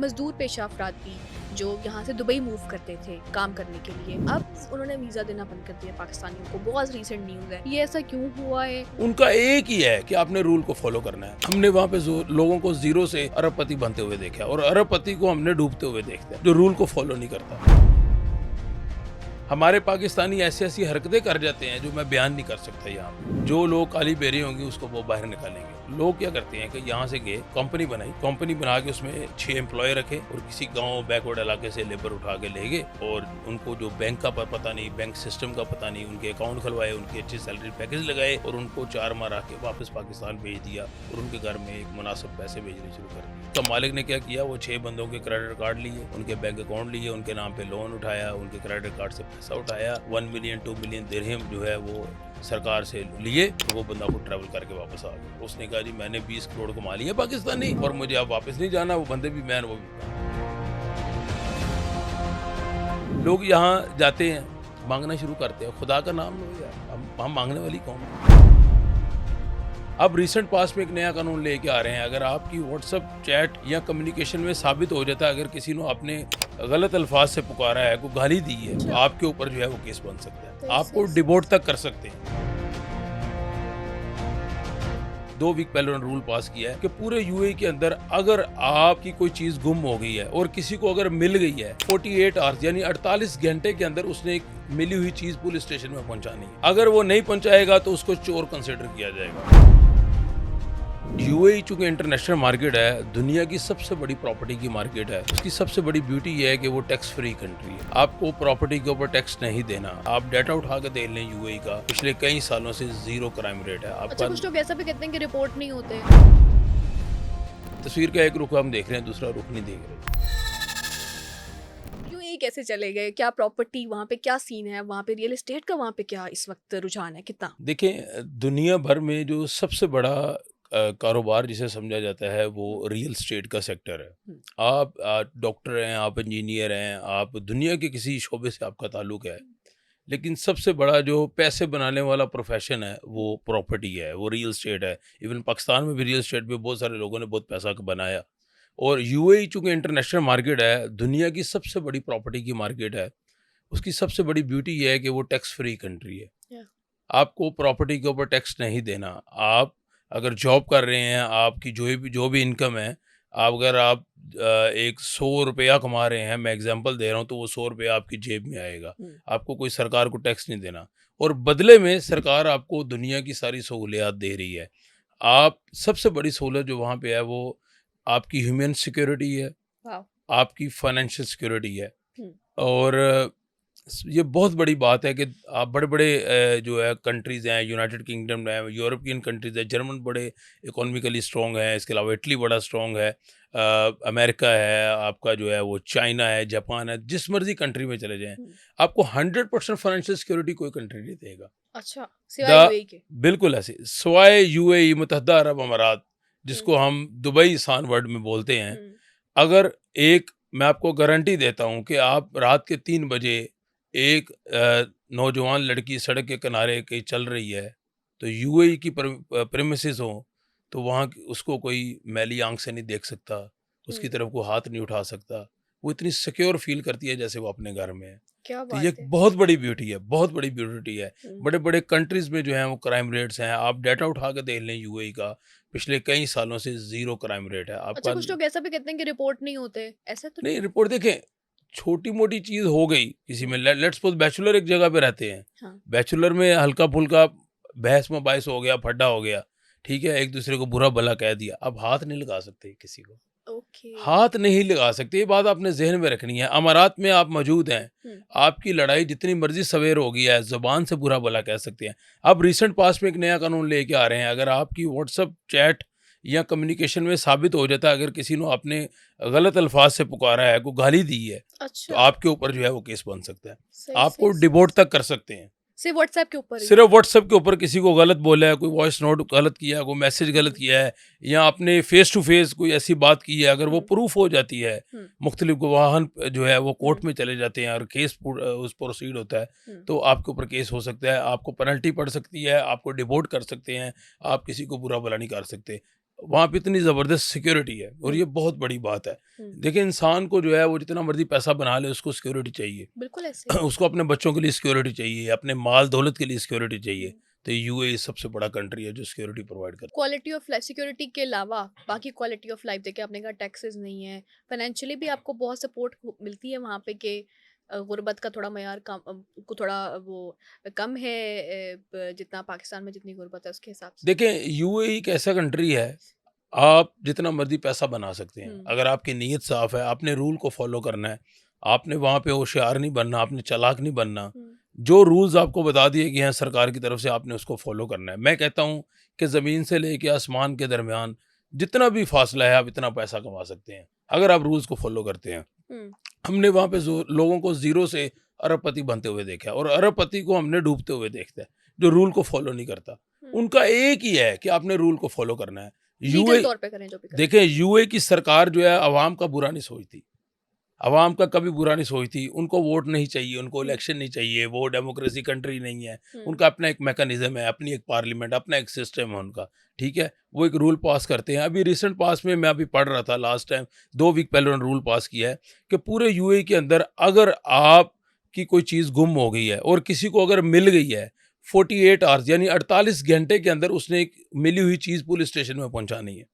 मजदूर पेशा अफराद भी जो यहाँ से दुबई मूव करते थे काम करने के लिए, अब उन्होंने वीज़ा देना बंद कर दिया पाकिस्तानियों को। बहुत रीसेंट न्यूज़ है, ये ऐसा क्यों हुआ है? उनका एक ही है कि आपने रूल को फॉलो करना है। हमने वहाँ पे लोगों को जीरो से अरबपति बनते हुए देखा और अरबपति को हमने डूबते हुए देखते हैं जो रूल को फॉलो नहीं करता। हमारे पाकिस्तानी ऐसी ऐसी हरकतें कर जाते हैं जो मैं बयान नहीं कर सकता यहाँ पे। जो लोग काली बेरी होंगी उसको वो बाहर निकालेंगे। लोग क्या करते हैं कि यहाँ से गए, कंपनी बनाई, कंपनी बना के उसमें 6 एम्प्लॉय रखे और किसी गांव बैकवर्ड इलाके से लेबर उठा के ले गए और उनको जो बैंक का पता नहीं, बैंक सिस्टम का पता नहीं, उनके अकाउंट खुलवाए, उनकी अच्छी सैलरी पैकेज लगाए और उनको 4 माह रख के वापस पाकिस्तान भेज दिया और उनके घर में एक मुनासिब पैसे भेजने शुरू कर दिए। तो मालिक ने क्या किया, वो 6 बंदों के क्रेडिट कार्ड लिए, उनके बैंक अकाउंट लिए, उनके नाम पे लोन उठाया, उनके क्रेडिट कार्ड से पैसा उठाया, 1 मिलियन 2 मिलियन दिरहम जो है वो सरकार से लिए। वो बंदा को ट्रैवल करके वापस आ गया। उसने कहा जी मैंने 20 करोड़ कमा लिया पाकिस्तानी और मुझे अब वापस नहीं जाना। वो बंदे भी मैन, वो भी। लोग यहाँ जाते हैं, मांगना शुरू करते हैं, खुदा का नाम लो यार, हम मांगने वाली कौन है? अब रिसेंट पास में एक नया कानून लेके आ रहे हैं, अगर आपकी व्हाट्सएप चैट या कम्युनिकेशन में साबित हो जाता है अगर किसी ने आपने गलत अल्फाज से पुकारा है, कोई गाली दी है, तो आपके ऊपर जो है वो केस बन सकता है, आपको डिपोर्ट तक कर सकते हैं। 2 वीक पहले उन्होंने रूल पास किया है कि पूरे यूएई के अंदर अगर आपकी कोई चीज गुम हो गई है और किसी को अगर मिल गई है 48 आवर्स यानी 48 घंटे के अंदर उसने एक मिली हुई चीज पुलिस स्टेशन में पहुंचानी है। अगर वो नहीं पहुंचाएगा तो उसको चोर कंसिडर किया जाएगा। यूएई चूंकि इंटरनेशनल मार्केट है, दुनिया की सबसे बड़ी प्रॉपर्टी की मार्केट है। उसकी सबसे बड़ी ब्यूटी ये है कि वो टैक्स फ्री कंट्री है। आपको प्रॉपर्टी के ऊपर टैक्स नहीं देना। आप डाटा उठा के देख लें, यूएई का पिछले कई सालों से 0 क्राइम रेट है। अच्छा, कुछ लोग ऐसा भी कहते हैं कि रिपोर्ट नहीं होते। तस्वीर का एक रुख हम देख रहे हैं, दूसरा रुख नहीं देख रहे। यूएई कैसे चले गए? क्या प्रॉपर्टी वहाँ पे, क्या सीन है वहाँ पे, रियल एस्टेट का वहाँ पे क्या इस वक्त रुझान है, कितना? देखें, दुनिया भर में जो सबसे बड़ा कारोबार जिसे समझा जाता है वो रियल स्टेट का सेक्टर है। आप डॉक्टर हैं, आप इंजीनियर हैं, आप दुनिया के किसी शोबे से आपका ताल्लुक है, लेकिन सबसे बड़ा जो पैसे बनाने वाला प्रोफेशन है वो प्रॉपर्टी है, वो रियल स्टेट है। इवन पाकिस्तान में भी रियल स्टेट पे बहुत सारे लोगों ने बहुत पैसा बनाया। और यूएई चूँकि इंटरनेशनल मार्केट है, दुनिया की सबसे बड़ी प्रॉपर्टी की मार्केट है। उसकी सबसे बड़ी ब्यूटी ये है कि वो टैक्स फ्री कंट्री है। आपको प्रॉपर्टी के ऊपर टैक्स नहीं देना। आप अगर जॉब कर रहे हैं, आपकी जो भी इनकम है, अगर आप एक 100 रुपया कमा रहे हैं, मैं एग्जांपल दे रहा हूँ, तो वो 100 रुपया आपकी जेब में आएगा। आपको कोई सरकार को टैक्स नहीं देना और बदले में सरकार आपको दुनिया की सारी सहूलियात दे रही है। आप सबसे बड़ी सहूलत जो वहाँ पे है वो आपकी ह्यूमन सिक्योरिटी है, आपकी फाइनेंशियल सिक्योरिटी है। और ये बहुत बड़ी बात है कि आप बड़े बड़े जो है कंट्रीज़ हैं, यूनाइटेड किंगडम है, यूरोपियन कंट्रीज़ है, जर्मन बड़े इकोनॉमिकली स्ट्रॉन्ग है, इसके अलावा इटली बड़ा स्ट्रॉन्ग है, अमेरिका है, आपका जो है वो चाइना है, जापान है, जिस मर्जी कंट्री में चले जाएं आपको 100% फाइनेंशियल सिक्योरिटी कोई कंट्री नहीं देगा। अच्छा, सिवाय यूएई के? बिल्कुल ऐसे, सिवाय यूएई, मुत्तहदा अरब अमारात, जिसको हम दुबई सान वर्ड में बोलते हैं। अगर मैं आपको गारंटी देता हूँ कि आप रात के 3 बजे एक नौजवान लड़की सड़क के किनारे कहीं चल रही है तो यूएई की प्रेमिसेस हो तो वहाँ उसको कोई मैली आंख से नहीं देख सकता, उसकी तरफ को हाथ नहीं उठा सकता। वो इतनी सिक्योर फील करती है जैसे वो अपने घर में है। क्या तो बात ये है। बहुत बड़ी ब्यूटी है, बहुत बड़ी ब्यूटी है। बड़े बड़े कंट्रीज में जो है वो क्राइम रेट्स हैं, आप डाटा उठा के देख लें, यूएई का पिछले कई सालों से 0 क्राइम रेट है। अच्छा, आपका कुछ लोग ऐसा भी कहते हैं कि रिपोर्ट नहीं होते, ऐसा तो नहीं, रिपोर्ट देखें, छोटी मोटी चीज हो गई किसी में, लेट्स सपोज बैचलर एक जगह पे रहते हैं, हाँ। बैचलर में हल्का फुल्का बहस में बायस हो गया, फड्डा हो गया, ठीक है, एक दूसरे को बुरा भला कह दिया, अब हाथ नहीं लगा सकते किसी को। हाथ नहीं लगा सकते, ये बात आपने जहन में रखनी है। अमारात में आप मौजूद हैं, आपकी लड़ाई जितनी मर्जी सवेर हो गई है, जुबान से बुरा भला कह सकते हैं। अब रिसेंट पास में एक नया कानून लेके आ रहे हैं, अगर आपकी व्हाट्सएप चैट या कम्युनिकेशन में साबित हो जाता है अगर किसी ने आपने गलत अल्फाज से पुकारा है, कोई गाली दी है, तो आपके ऊपर जो है वो केस बन सकता है। आपको डिपोर्ट तक कर सकते हैं। सिर्फ व्हाट्सएप के ऊपर? सिर्फ व्हाट्सएप के ऊपर किसी को गलत बोला है, कोई वॉइस नोट गलत किया है, कोई मैसेज गलत किया है, या आपने फेस टू फेस कोई ऐसी बात की है, अगर वो प्रूफ हो जाती है, मुख्तलिफ गवाहन जो है वो कोर्ट में चले जाते हैं और केस उस प्रोसीड होता है, तो आपके ऊपर केस हो सकता है, आपको पेनल्टी पड़ सकती है, आपको डिपोर्ट कर सकते हैं, आप किसी को बुरा भला नहीं कर सकते। वहाँ पे इतनी ज़बरदस्त सिक्योरिटी है और हुँ, ये बहुत बड़ी बात है। हुँ। देखिए इंसान को जो है वो जितना मर्ज़ी पैसा बना ले उसको सिक्योरिटी चाहिए। बिल्कुल ऐसे ही है। उसको अपने बच्चों के लिए सिक्योरिटी चाहिए, अपने माल-दौलत के लिए सिक्योरिटी चाहिए। हुँ। तो यूएई सबसे बड़ा कंट्री है जो सिक्योरिटी प्रोवाइड करता क्वालिटी ऑफ लाइफ सिक्योरिटी के अलावा बाकी क्वालिटी ऑफ लाइफ देखिए आपने कहा टैक्सेस नहीं है, फाइनेंशियली भी आपको बहुत सपोर्ट मिलती है वहाँ पे कि गुर्बत का थोड़ा मयार कम को थोड़ा वो कम है जितना पाकिस्तान में जितनी गुर्बत है उसके हिसाब है। से। देखें यूएई एक ऐसा कंट्री है, आप जितना मर्ज़ी पैसा बना सकते हैं। हुँ, अगर आपकी नीयत साफ़ है, आपने रूल को फ़ॉलो करना है, आपने वहाँ पे होशियार नहीं बनना, आपने चालाक नहीं बनना। हुँ, जो रूल्स आपको बता दिए गए हैं सरकार की तरफ से आपने उसको फ़ॉलो करना है। मैं कहता हूँ कि ज़मीन से लेके आसमान के दरमियान जितना भी फ़ासला है आप इतना पैसा कमा सकते हैं, अगर आप रूल्स को फ़ॉलो करते हैं। हुँ, हमने वहाँ पे लोगों को ज़ीरो से अरबपति बनते हुए देखा है और अरबपति को हमने डूबते हुए देखते हैं, जो रूल को फ़ॉलो नहीं करता। हुँ। उनका एक ही है कि आपने रूल को फ़ॉलो करना है। लीगल यूए तौर पे करें जो भी करें। देखें यूए की सरकार जो है अवाम का बुरा नहीं सोचती। अवाम का कभी बुरा नहीं सोचती, उनको वोट नहीं चाहिए, उनको हुँ, इलेक्शन नहीं चाहिए, वो डेमोक्रेसी कंट्री नहीं है। हुँ, उनका अपना एक मैकेनिज़्म है, अपनी एक पार्लियामेंट, अपना एक सिस्टम है उनका, ठीक है? वो एक रूल पास करते हैं। अभी रिसेंट पास में मैं अभी पढ़ रहा था लास्ट टाइम 2 वीक पहले उन्होंने रूल पास किया है कि पूरे यूएई के अंदर अगर आपकी कोई चीज़ गुम हो गई है और किसी को अगर मिल गई है, 48 आवर्स यानी 48 घंटे के अंदर उसने एक मिली हुई चीज़ पुलिस स्टेशन में पहुँचानी है।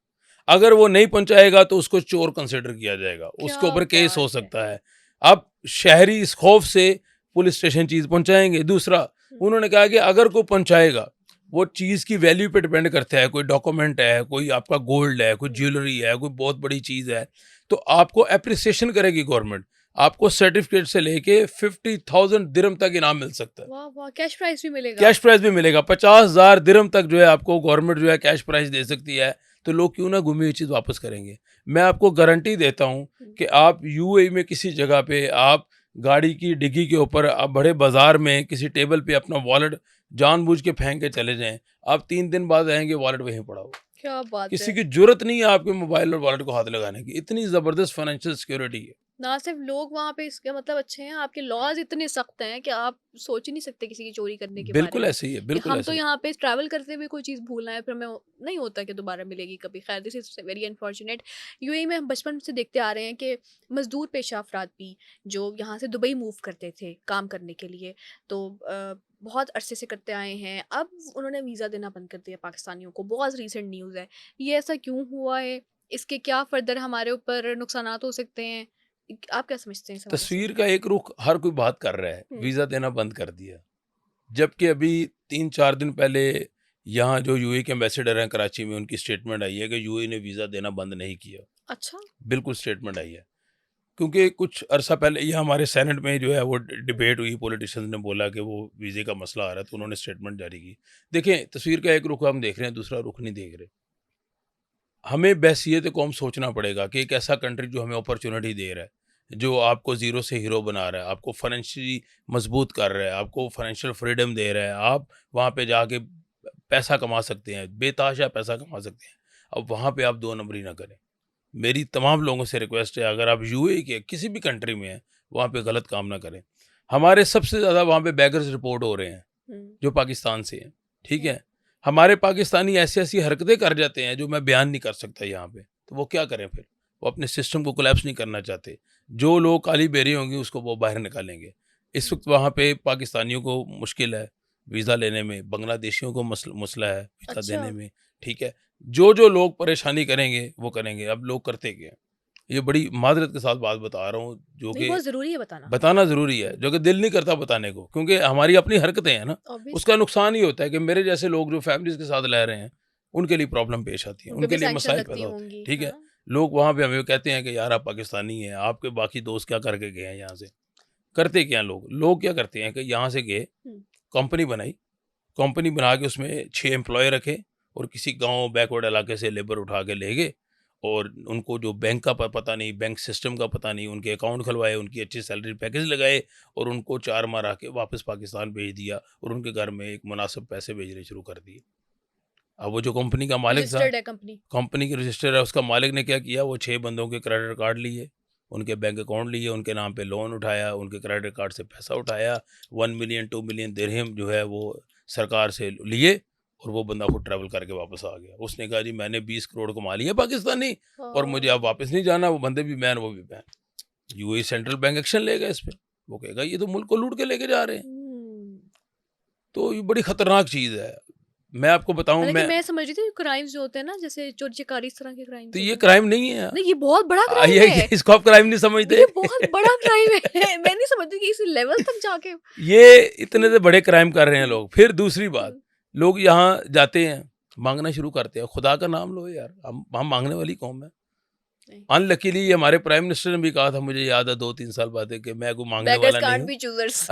अगर वो नहीं पहुँचाएगा तो उसको चोर कंसिडर किया जाएगा, उसके क्या ऊपर केस बात हो है! सकता है। अब शहरी इस खौफ से पुलिस स्टेशन चीज़ पहुँचाएँगे। दूसरा, हुँ, उन्होंने कहा कि अगर कोई पहुँचाएगा, वो चीज़ की वैल्यू पे डिपेंड करता है, कोई डॉक्यूमेंट है, कोई आपका गोल्ड है, कोई हुँ। ज्वेलरी है, कोई बहुत बड़ी चीज़ है, तो आपको एप्रिसिएशन करेगी गवर्नमेंट। आपको सर्टिफ़िकेट से लेके 50,000 दिरहम तक इनाम मिल सकता है। वाह, वाह! कैश प्राइज़ भी मिलेगा? कैश प्राइज़ भी मिलेगा, 50,000 दिरहम तक जो है आपको गवर्नमेंट जो है कैश प्राइज़ दे सकती है, तो लोग क्यों ना गुमी हुई चीज़ वापस करेंगे। मैं आपको गारंटी देता हूँ हुँ, कि आप यूएई में किसी जगह पे आप गाड़ी की डिग्गी के ऊपर आप बड़े बाज़ार में किसी टेबल पे अपना वॉलेट जानबूझ के फेंक के चले जाएँ, आप 3 दिन बाद आएँगे वॉलेट वहीं पड़ा होगा। क्या बात किसी है! की ज़रूरत नहीं है आपके मोबाइल और वॉलेट को हाथ लगाने की, इतनी ज़बरदस्त फाइनेंशियल सिक्योरिटी है। ना सिर्फ लोग वहाँ पे इसका मतलब अच्छे हैं, आपके लॉज़ इतने सख्त हैं कि आप सोच ही नहीं सकते किसी की चोरी करने के बारे बिल्कुल में। ऐसे ही है, कि बिल्कुल हम ऐसे तो ही है। यहाँ पे ट्रैवल करते हुए कोई चीज़ भूलना है, फिर हमें नहीं होता कि दोबारा मिलेगी कभी। ख़ैर this is very unfortunate. UAE में हम बचपन से देखते आ रहे हैं कि मज़दूर पेशा अफ़राद भी जो यहाँ से दुबई मूव करते थे काम करने के लिए, तो बहुत अरसे से करते आए हैं। अब उन्होंने वीज़ा देना बंद कर दिया पाकिस्तानियों को, बहुत रीसेंट न्यूज़ है। ये ऐसा क्यों हुआ है? इसके क्या फ़र्दर हमारे ऊपर नुकसानात हो सकते हैं? आप क्या समझते हैं इस हवाले से? तस्वीर का एक रुख हर कोई बात कर रहा है, हुँ, वीज़ा देना बंद कर दिया। जबकि अभी 3-4 दिन पहले यहाँ जो यूएई के एम्बेसडर हैं कराची में उनकी स्टेटमेंट आई है कि यूएई ने वीज़ा देना बंद नहीं किया। अच्छा। बिल्कुल स्टेटमेंट आई है। क्योंकि कुछ अरसा पहले ये हमारे सेनेट में जो है वो डिबेट हुई, पॉलिटिशियंस ने बोला कि वो वीज़े का मसला आ रहा है तो उन्होंने स्टेटमेंट जारी की। देखें तस्वीर का एक रुख हम देख रहे हैं, दूसरा रुख नहीं देख रहे। हमें बहसियत कौम सोचना पड़ेगा कि एक ऐसा कंट्री जो हमें अपॉर्चुनिटी दे रहा है, जो आपको ज़ीरो से हीरो बना रहा है, आपको फाइनेंशियली मजबूत कर रहा है, आपको फाइनेंशियल फ्रीडम दे रहा है, आप वहाँ पे जाके पैसा कमा सकते हैं, बेतहाशा पैसा कमा सकते हैं। अब वहाँ पे आप दो नंबरी ना करें। मेरी तमाम लोगों से रिक्वेस्ट है, अगर आप यूएई के किसी भी कंट्री में हैं, वहाँ पे गलत काम ना करें। हमारे सबसे ज़्यादा वहाँ पे बेगर्स रिपोर्ट हो रहे हैं, हुँ, जो पाकिस्तान से हैं, ठीक हुँ। है? हमारे पाकिस्तानी ऐसी-ऐसी हरकतें कर जाते हैं जो मैं बयान नहीं कर सकता यहाँ पे, तो वो क्या करें फिर? वो अपने सिस्टम को कोलैप्स नहीं करना चाहते। जो लोग काली बेरी होंगी उसको वो बाहर निकालेंगे। इस वक़्त वहाँ पे पाकिस्तानियों को मुश्किल है वीज़ा लेने में, बांग्लादेशियों को मसला है वीज़ा अच्छा, देने में, ठीक है? जो लोग परेशानी करेंगे, वो करेंगे। अब लोग करते क्या हैं? ये बड़ी माज़रत के साथ बात बता रहा हूँ, जो नहीं कि बहुत ज़रूरी है बताना। बताना ज़रूरी है, हुँ, जो कि दिल नहीं करता बताने को, क्योंकि हमारी अपनी हरकतें हैं ना, उसका ऑब्वियसली नुकसान ये होता है कि मेरे जैसे लोग जो फैमिलीज़ के साथ रह रहे हैं, उनके लिए प्रॉब्लम पेश आती है, उन पे उनके भी लिए सैंक्शन मसाइल लगती पैदा होते हैं, होंगी, ठीक है है? ना? लोग वहाँ पे हमें कहते हैं कि यार आप पाकिस्तानी हैं, आपके बाकी दोस्त क्या करके गए हैं यहाँ से? करते क्या हैं लोग? लोग क्या करते हैं कि यहाँ से गए, हुँ, कंपनी बनाई, कंपनी बना के उसमें 6 एम्प्लॉयी रखे और किसी गाँव बैकवर्ड इलाके से लेबर उठा के ले गए और उनको जो बैंक का पता नहीं, बैंक सिस्टम का पता नहीं, उनके अकाउंट खुलवाए, उनकी अच्छी सैलरी पैकेज लगाए और उनको 4 माह रह के वापस पाकिस्तान भेज दिया और उनके घर में एक मुनासिब पैसे भेजने शुरू कर दिए। अब वो जो कंपनी का मालिक था, रजिस्टर्ड है कंपनी। कंपनी के रजिस्टर है, उसका मालिक ने क्या किया, वो 6 बंदों के क्रेडिट कार्ड लिए, उनके बैंक अकाउंट लिए, उनके नाम पे लोन उठाया, उनके क्रेडिट कार्ड से पैसा उठाया, 1 मिलियन 2 मिलियन दिरहम जो है वो सरकार से लिए और वो बंदा खुद ट्रैवल करके वापस आ गया। उसने कहा जी मैंने 20 करोड़ कमा लिए पाकिस्तानी और मुझे अब हाँ। वापस नहीं जाना। वो बंदे भी बैन, वो भी ban. UAE central bank action लेगा इस पे। वो कहेगा ये तो मुल्क को लूट के लेके जा रहे हैं। हम्म। तो ये बड़ी खतरनाक चीज़ है। मैं आपको बताऊँ, हालांकि मैं मैं समझ रही थी क्राइम्स जो होते हैं ना, जैसे चोरी चकारी, इस तरह के तो क्राइम्स ये होते हैं। क्राइम नहीं है यार। नहीं, ये बहुत बड़ा क्राइम ये है। इसको आप क्राइम नहीं समझते? ये बहुत बड़ा क्राइम है। मैं नहीं समझती कि इस लेवल तक जाके। ये इतने हम्म, से बड़े क्राइम कर रहे हैं हम्म, लोग। फिर दूसरी बात, हम्म, लोग यहाँ जाते हैं, माँगना शुरू करते हैं। खुदा का नाम लो यार, हम माँगने वाली कौम है। नहीं, अनलकीली हमारे प्राइम मिनिस्टर ने भी कहा था, मुझे याद है 2-3 साल बाद, कि मैं कोई माँगने बेगर्स वाला नहीं कांट हूँ। B choosers.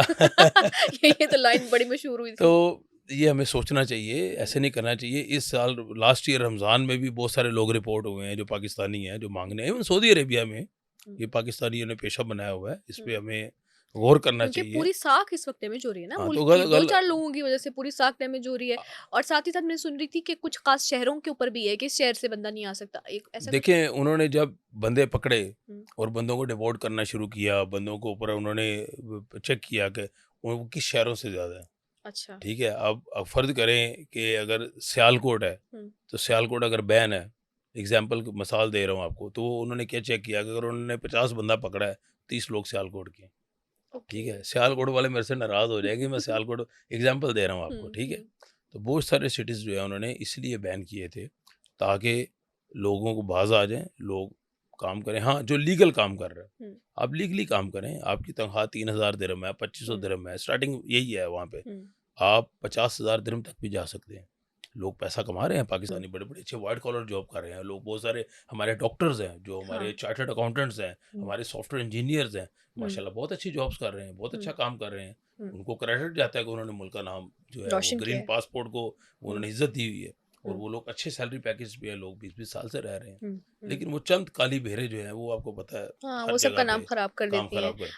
ये तो लाइन बड़ी मशहूर हुई तो थी। ये हमें सोचना चाहिए, ऐसे नहीं करना चाहिए। इस साल लास्ट ईयर रमज़ान में भी बहुत सारे लोग रिपोर्ट हुए हैं जो पाकिस्तानी हैं, जो माँगने, इवन सऊदी अरेबिया में हम्म, ये पाकिस्तानियों ने पेशा बनाया हुआ है। इस हम्म। पे हमें गौर करना क्योंकि चाहिए। पूरी साख इस वक्त डैमेज हो रही है ना हाँ, मुल्क तो की, गल दो गल चार लोगों की वजह से पूरी साख डैमेज हो रही है। और साथ ही साथ मैं सुन रही थी कि कुछ खास शहरों के ऊपर भी है कि इस शहर से बंदा नहीं आ सकता, एक ऐसा कुछ है। देखें, उन्होंने जब बंदे पकड़े हम्म, और बंदों को डिपोर्ट करना शुरू किया, बंदों को ऊपर उन्होंने चेक किया कि वो किस शहरों से ज़्यादा है। अच्छा। ठीक है, अब फ़र्ज़ करें कि अगर सियालकोट है, हम्म, तो सियालकोट अगर बैन है, एग्ज़ाम्पल की मिसाल दे रहा हूँ आपको, तो वो उन्होंने क्या चेक किया कि अगर उन्होंने 50 बंदा पकड़ा है, 30 लोग सियालकोट के हैं। ओके। ठीक है, सियालकोट वाले मेरे से नाराज़ हो जाएंगे, मैं सियालकोट एग्ज़ाम्पल दे रहा हूँ आपको, हम्म, ठीक है। हम्म, तो बहुत सारे सिटीज़ जो है उन्होंने इसलिए बैन किए थे, ताकि लोगों को बाज़ आ जाएँ, लोग काम करें। हाँ, जो लीगल काम कर रहे हैं, हम्म, आप लीगली काम करें, आपकी तनख्वाह 3000 दिरहम है, 2500 हम्म, दिरहम है, स्टार्टिंग यही है वहाँ पे। हम्म, आप 50,000 दिरहम तक भी जा सकते हैं। लोग पैसा कमा रहे हैं, हम्म, पाकिस्तानी बड़े-बड़े अच्छे व्हाइट कॉलर जॉब कर रहे हैं लोग। बहुत सारे हमारे डॉक्टर्स हैं, जो हमारे हाँ। चार्टर्ड अकाउंटेंट्स हैं, हम्म, हमारे सॉफ्टवेयर इंजीनियर्स हैं, हम्म, माशाल्लाह बहुत अच्छी जॉब्स कर रहे हैं, बहुत अच्छा हम्म, काम कर रहे हैं। हम्म, उनको क्रेडिट जाता है कि उन्होंने मुल्क का नाम जो है वो रोशन किया ग्रीन है। पासपोर्ट को हम्म, उन्होंने इज़्ज़त दी हुई है, और हम्म, वो लोग अच्छे सैलरी पैकेज पे हैं, लोग 20-20 साल से रह रहे हैं। हम्म, हम्म। लेकिन वो चंद काली भेड़ें जो हैं, वो आपको पता है हाँ, हर वो जगह सबका नाम पे खराब कर काम देती हैं। खराब करती हैं।